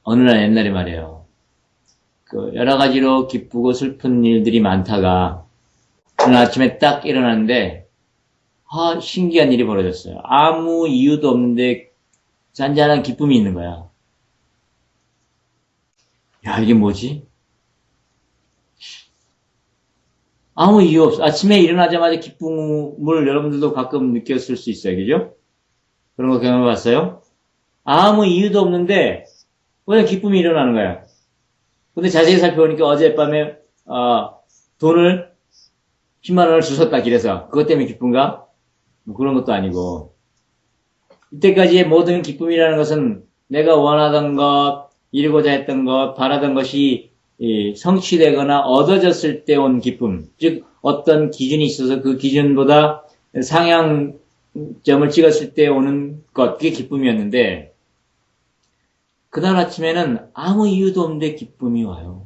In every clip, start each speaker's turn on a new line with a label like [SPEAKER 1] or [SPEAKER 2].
[SPEAKER 1] 어느 날 옛날에 말이에요. 그 여러 가지로 기쁘고 슬픈 일들이 많다가 오늘 아침에 딱 일어났는데 신기한 일이 벌어졌어요. 아무 이유도 없는데 잔잔한 기쁨이 있는 거야. 야, 이게 뭐지? 아무 이유 없어. 아침에 일어나자마자 기쁨을 여러분들도 가끔 느꼈을 수 있어요. 그죠? 그런 거 경험해 봤어요? 아무 이유도 없는데 그냥 기쁨이 일어나는 거야. 근데 자세히 살펴보니까 어젯밤에 돈을 10만 원을 주셨다 길에서 그것 때문에 기쁜가? 뭐 그런 것도 아니고 이때까지의 모든 기쁨이라는 것은 내가 원하던 것, 이루고자 했던 것, 바라던 것이 성취되거나 얻어졌을 때 온 기쁨, 즉 어떤 기준이 있어서 그 기준보다 상향점을 찍었을 때 오는 것, 그게 기쁨이었는데 그날 아침에는 아무 이유도 없는데 기쁨이 와요.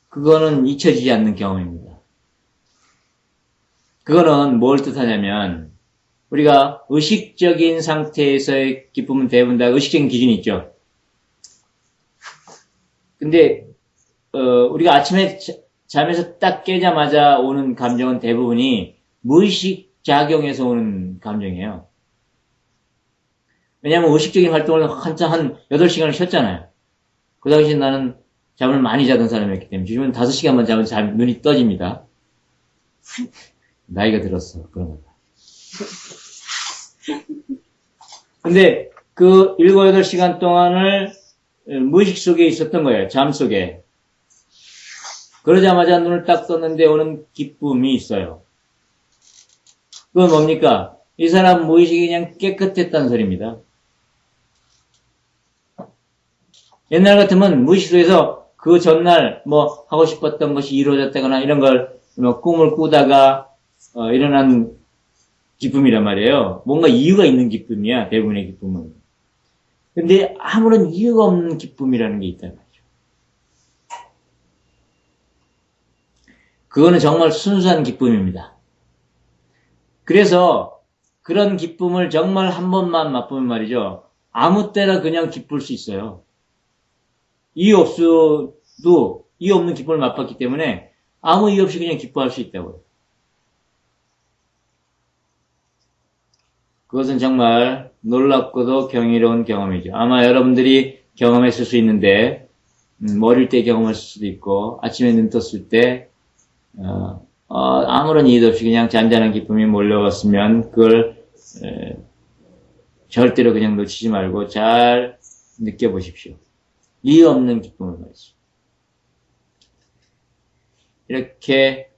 [SPEAKER 1] 그거는 잊혀지지 않는 경험입니다. 그거는 뭘 뜻하냐면 우리가 의식적인 상태에서의 기쁨은 대부분 다 의식적인 기준이 있죠. 근데 우리가 아침에 잠에서 딱 깨자마자 오는 감정은 대부분이 무의식 작용에서 오는 감정이에요. 왜냐하면 의식적인 활동을 한참 한 8시간을 쉬었잖아요. 그 당시에 나는 잠을 많이 자던 사람이었기 때문에 요즘은 5시간만 자면 눈이 떠집니다. 나이가 들었어. 그런 거다. 근데 그 7, 8시간 동안을 무의식 속에 있었던 거예요. 잠 속에. 그러자마자 눈을 딱 떴는데 오는 기쁨이 있어요. 그건 뭡니까? 이 사람 무의식이 그냥 깨끗했다는 소리입니다. 옛날 같으면 무의식 속에서 그 전날 뭐 하고 싶었던 것이 이루어졌다거나 이런 걸 뭐 꿈을 꾸다가 일어난 기쁨이란 말이에요. 뭔가 이유가 있는 기쁨이야, 대부분의 기쁨은. 근데 아무런 이유가 없는 기쁨이라는 게 있단 말이죠. 그거는 정말 순수한 기쁨입니다. 그래서 그런 기쁨을 정말 한 번만 맛보면 말이죠. 아무 때나 그냥 기쁠 수 있어요. 이유 없어도 이유 없는 기쁨을 맛봤기 때문에 아무 이유 없이 그냥 기뻐할 수 있다고요. 그것은 정말 놀랍고도 경이로운 경험이죠. 아마 여러분들이 경험했을 수 있는데 어릴 때 경험했을 수도 있고 아침에 눈 떴을 때 아무런 이유도 없이 그냥 잔잔한 기쁨이 몰려왔으면 그걸 절대로 그냥 놓치지 말고 잘 느껴보십시오. 이유 없는 기쁨을 말이죠. 이렇게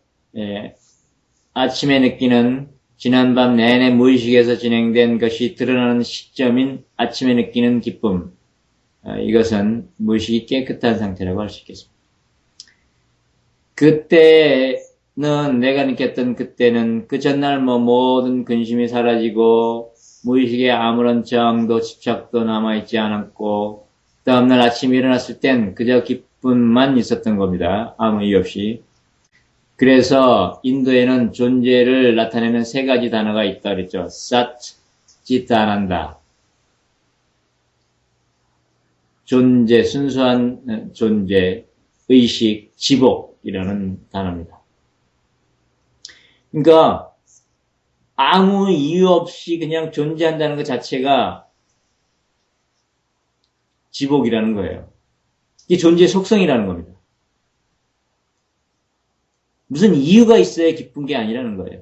[SPEAKER 1] 아침에 느끼는 지난밤 내내 무의식에서 진행된 것이 드러나는 시점인 아침에 느끼는 기쁨, 이것은 무의식이 깨끗한 상태라고 할 수 있겠습니다. 그때는 내가 느꼈던 그때는 그 전날 모든 근심이 사라지고 무의식에 아무런 저항도 집착도 남아있지 않았고 다음날 아침에 일어났을 땐 그저 기쁨만 있었던 겁니다. 아무 이유 없이. 그래서 인도에는 존재를 나타내는 3가지 단어가 있다 그랬죠. 삿, 지타난다. 존재, 순수한 존재, 의식, 지복이라는 단어입니다. 그러니까 아무 이유 없이 그냥 존재한다는 것 자체가 지복이라는 거예요. 이게 존재의 속성이라는 겁니다. 무슨 이유가 있어야 기쁜 게 아니라는 거예요.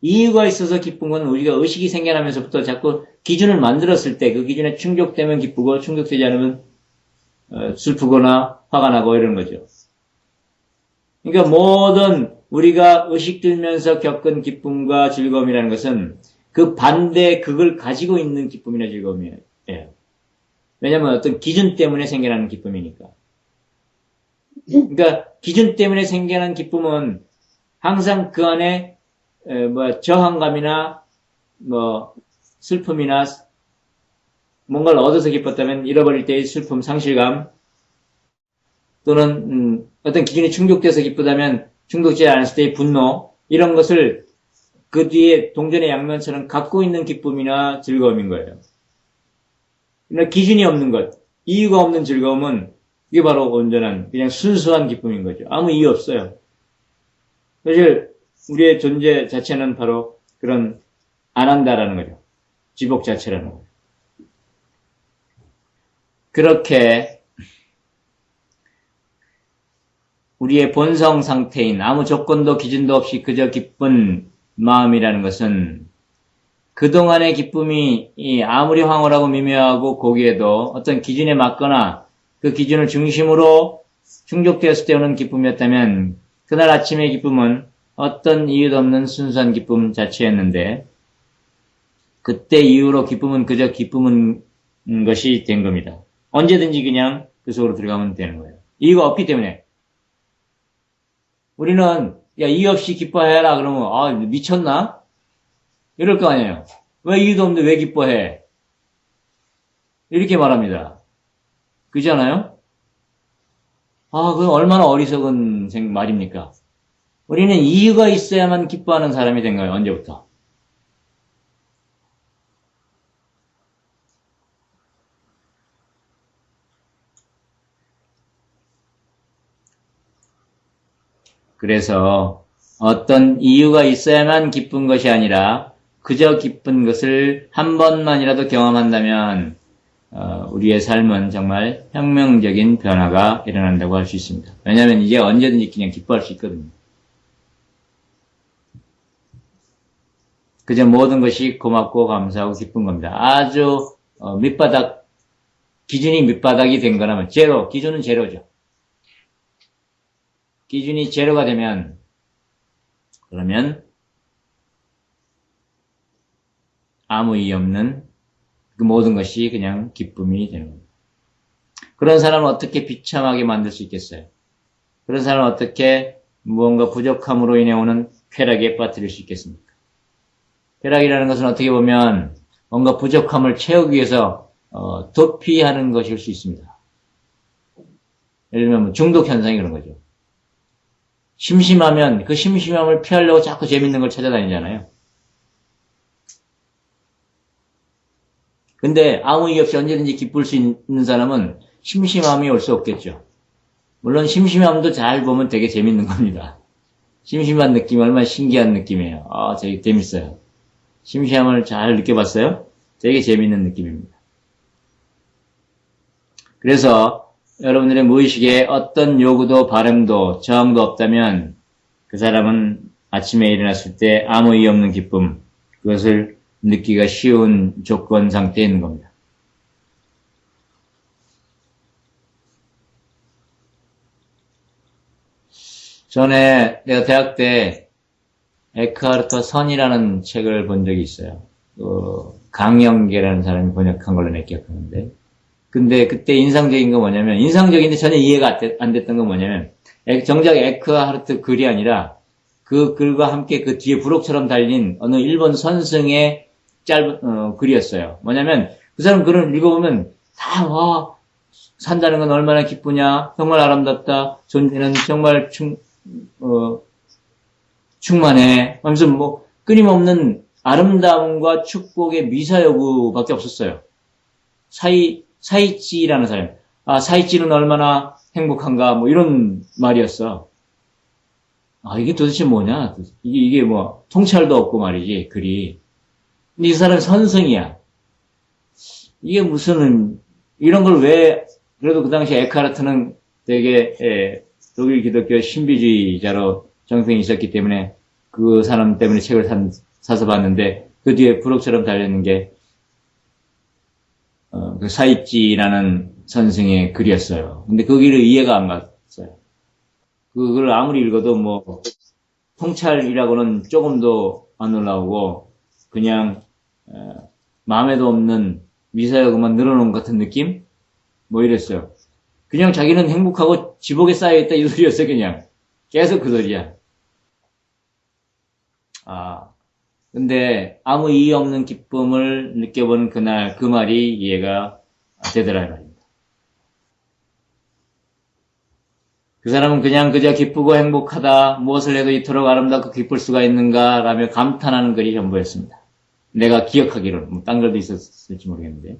[SPEAKER 1] 이유가 있어서 기쁜 건 우리가 의식이 생겨나면서부터 자꾸 기준을 만들었을 때 그 기준에 충족되면 기쁘고 충족되지 않으면 슬프거나 화가 나고 이런 거죠. 그러니까 모든 우리가 의식 들면서 겪은 기쁨과 즐거움이라는 것은 그 반대 극을 가지고 있는 기쁨이나 즐거움이에요. 왜냐하면 어떤 기준 때문에 생겨나는 기쁨이니까. 그러니까 기준 때문에 생겨난 기쁨은 항상 그 안에 저항감이나 슬픔이나 뭔가를 얻어서 기뻤다면 잃어버릴 때의 슬픔, 상실감 또는 어떤 기준이 충족돼서 기쁘다면 충족되지 않았을 때의 분노 이런 것을 그 뒤에 동전의 양면처럼 갖고 있는 기쁨이나 즐거움인 거예요. 그러나 기준이 없는 것, 이유가 없는 즐거움은 이게 바로 온전한 그냥 순수한 기쁨인 거죠. 아무 이유 없어요. 사실 우리의 존재 자체는 바로 그런 안 한다라는 거죠. 지복 자체라는 거죠. 그렇게 우리의 본성 상태인 아무 조건도 기준도 없이 그저 기쁜 마음이라는 것은 그동안의 기쁨이 아무리 황홀하고 미묘하고 고귀해도 어떤 기준에 맞거나 그 기준을 중심으로 충족되었을 때 오는 기쁨이었다면 그날 아침의 기쁨은 어떤 이유도 없는 순수한 기쁨 자체였는데 그때 이후로 기쁨은 그저 기쁨인 것이 된 겁니다. 언제든지 그냥 그 속으로 들어가면 되는 거예요. 이유가 없기 때문에. 우리는 야 이유 없이 기뻐해라 그러면 아 미쳤나? 이럴 거 아니에요. 왜 이유도 없는데 왜 기뻐해? 이렇게 말합니다. 그렇잖아요? 아 그건 얼마나 어리석은 말입니까? 우리는 이유가 있어야만 기뻐하는 사람이 된 거예요. 언제부터? 그래서 어떤 이유가 있어야만 기쁜 것이 아니라 그저 기쁜 것을 한 번만이라도 경험한다면 우리의 삶은 정말 혁명적인 변화가 일어난다고 할 수 있습니다. 왜냐하면 이제 언제든지 그냥 기뻐할 수 있거든요. 그저 모든 것이 고맙고 감사하고 기쁜 겁니다. 아주 밑바닥, 기준이 밑바닥이 된 거라면 제로, 기준은 제로죠. 기준이 제로가 되면 그러면 아무 이유 없는 그 모든 것이 그냥 기쁨이 되는 겁니다. 그런 사람을 어떻게 비참하게 만들 수 있겠어요? 그런 사람을 어떻게 무언가 부족함으로 인해 오는 쾌락에 빠뜨릴 수 있겠습니까? 쾌락이라는 것은 어떻게 보면 뭔가 부족함을 채우기 위해서 도피하는 것일 수 있습니다. 예를 들면 뭐 중독 현상이 그런 거죠. 심심하면 그 심심함을 피하려고 자꾸 재밌는 걸 찾아다니잖아요. 근데 아무 이유 없이 언제든지 기쁠 수 있는 사람은 심심함이 올 수 없겠죠. 물론 심심함도 잘 보면 되게 재밌는 겁니다. 심심한 느낌이 얼마나 신기한 느낌이에요. 아, 되게 재밌어요. 심심함을 잘 느껴봤어요? 되게 재밌는 느낌입니다. 그래서 여러분들의 무의식에 어떤 요구도 바람도 저항도 없다면 그 사람은 아침에 일어났을 때 아무 이유 없는 기쁨, 그것을 느끼기가 쉬운 조건 상태에 있는 겁니다. 전에 내가 대학 때 에크하르트 선이라는 책을 본 적이 있어요. 강영계라는 사람이 번역한 걸로 내가 기억하는데. 근데 그때 인상적인 건 뭐냐면, 인상적인데 전혀 이해가 안 됐던 건 뭐냐면, 정작 에크하르트 글이 아니라 그 글과 함께 그 뒤에 부록처럼 달린 어느 일본 선승의 글이었어요. 뭐냐면, 그 사람 글을 읽어보면 다, 와, 산다는 건 얼마나 기쁘냐, 정말 아름답다, 존재는 정말 충만해. 하면서 뭐, 끊임없는 아름다움과 축복의 미사여구밖에 없었어요. 사이치라는 사람. 아, 사이치는 얼마나 행복한가, 뭐, 이런 말이었어. 아, 이게 도대체 뭐냐? 이게 뭐, 통찰도 없고 말이지, 글이. 근데 이 사람은 선성이야. 이게 무슨, 이런 걸 왜, 그래도 그 당시 에크하르트는 되게, 독일 기독교 신비주의자로 정평이 있었기 때문에 그 사람 때문에 책을 사서 봤는데 그 뒤에 부록처럼 달려있는 게 그 사입지라는 선생의 글이었어요. 근데 그 글을 이해가 안 갔어요. 그걸 아무리 읽어도 뭐 통찰이라고는 조금도 안 올라오고 그냥 마음에도 없는 미사여구만 늘어놓은 것 같은 느낌? 뭐 이랬어요. 그냥 자기는 행복하고 지복에 쌓여있다 이 소리였어요. 그냥 계속 그 소리야. 근데 아무 이유 없는 기쁨을 느껴보는 그날 그 말이 이해가 되더라 이 말입니다. 그 사람은 그냥 그저 기쁘고 행복하다, 무엇을 해도 이토록 아름답고 기쁠 수가 있는가, 라며 감탄하는 글이 전부였습니다. 내가 기억하기로는, 뭐, 딴 글도 있었을지 모르겠는데.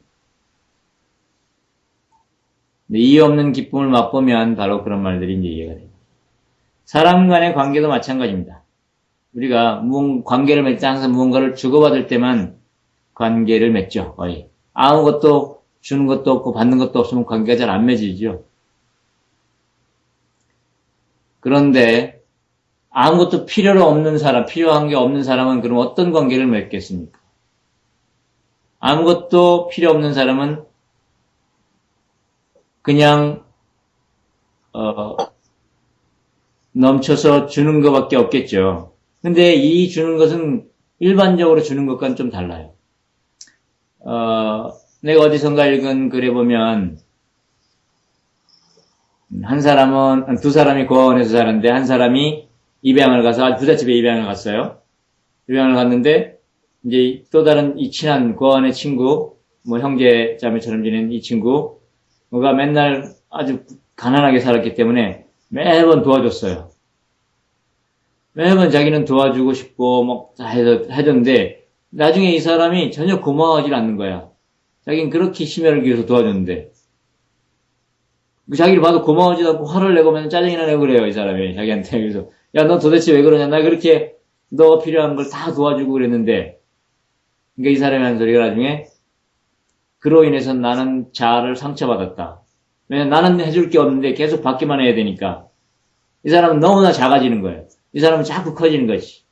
[SPEAKER 1] 이유 없는 기쁨을 맛보면 바로 그런 말들이 이제 이해가 됩니다. 사람 간의 관계도 마찬가지입니다. 우리가 관계를 맺을 때 항상 무언가를 주고받을 때만 관계를 맺죠, 거의. 아무것도 주는 것도 없고 받는 것도 없으면 관계가 잘 안 맺어지죠. 그런데 아무것도 필요로 없는 사람, 필요한 게 없는 사람은 그럼 어떤 관계를 맺겠습니까? 아무것도 필요 없는 사람은 그냥 넘쳐서 주는 것밖에 없겠죠. 근데 이 주는 것은 일반적으로 주는 것과는 좀 달라요. 내가 어디선가 읽은 글에 보면 두 사람이 고아원에서 사는데 한 사람이 입양을 가서 부잣집에 입양을 갔어요. 입양을 갔는데 이제 또 다른 이 친한 고아원의 친구, 뭐 형제 자매처럼 지낸 이 친구가 맨날 아주 가난하게 살았기 때문에 매번 도와줬어요. 매번 자기는 도와주고 싶고 뭐 다 해줬는데 나중에 이 사람이 전혀 고마워하지 않는 거야. 자기는 그렇게 심혈을 기울여서 도와줬는데 자기를 봐도 고마워하지도 않고 화를 내고 맨날 짜증이나 내고 그래요, 이 사람이 자기한테. 그래서 야, 너 도대체 왜 그러냐? 나 그렇게 너가 필요한 걸 다 도와주고 그랬는데. 그러니까 이 사람이 하는 소리가 나중에 그로 인해서 나는 자아를 상처받았다. 왜냐면 나는 해줄 게 없는데 계속 받기만 해야 되니까. 이 사람은 너무나 작아지는 거예요. 이 사람은 자꾸 커지는 거지.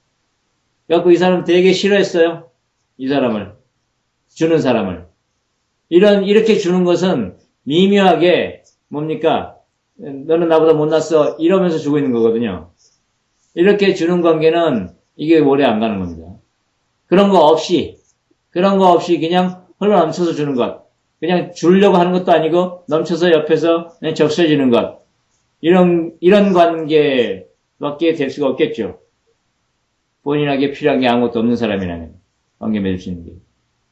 [SPEAKER 1] 그래갖고 이 사람은 되게 싫어했어요. 이 사람을. 주는 사람을. 이렇게 주는 것은 미묘하게 뭡니까? 너는 나보다 못났어. 이러면서 주고 있는 거거든요. 이렇게 주는 관계는 이게 오래 안 가는 겁니다. 그런 거 없이 그냥 흘러 넘쳐서 주는 것. 그냥 주려고 하는 것도 아니고 넘쳐서 옆에서 그냥 적셔지는 것. 이런 관계밖에 될 수가 없겠죠. 본인에게 필요한 게 아무것도 없는 사람이라면 관계 맺을 수 있는 게.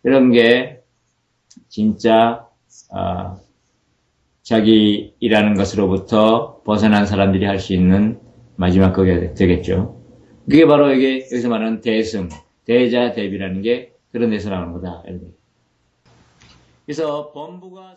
[SPEAKER 1] 그런 게 진짜 자기 일하는 것으로부터 벗어난 사람들이 할 수 있는 마지막 그게 되겠죠. 그게 바로 여기서 말하는 대승, 대자, 대비라는 게 그런 데서 나오는 거다. 그래서 범부가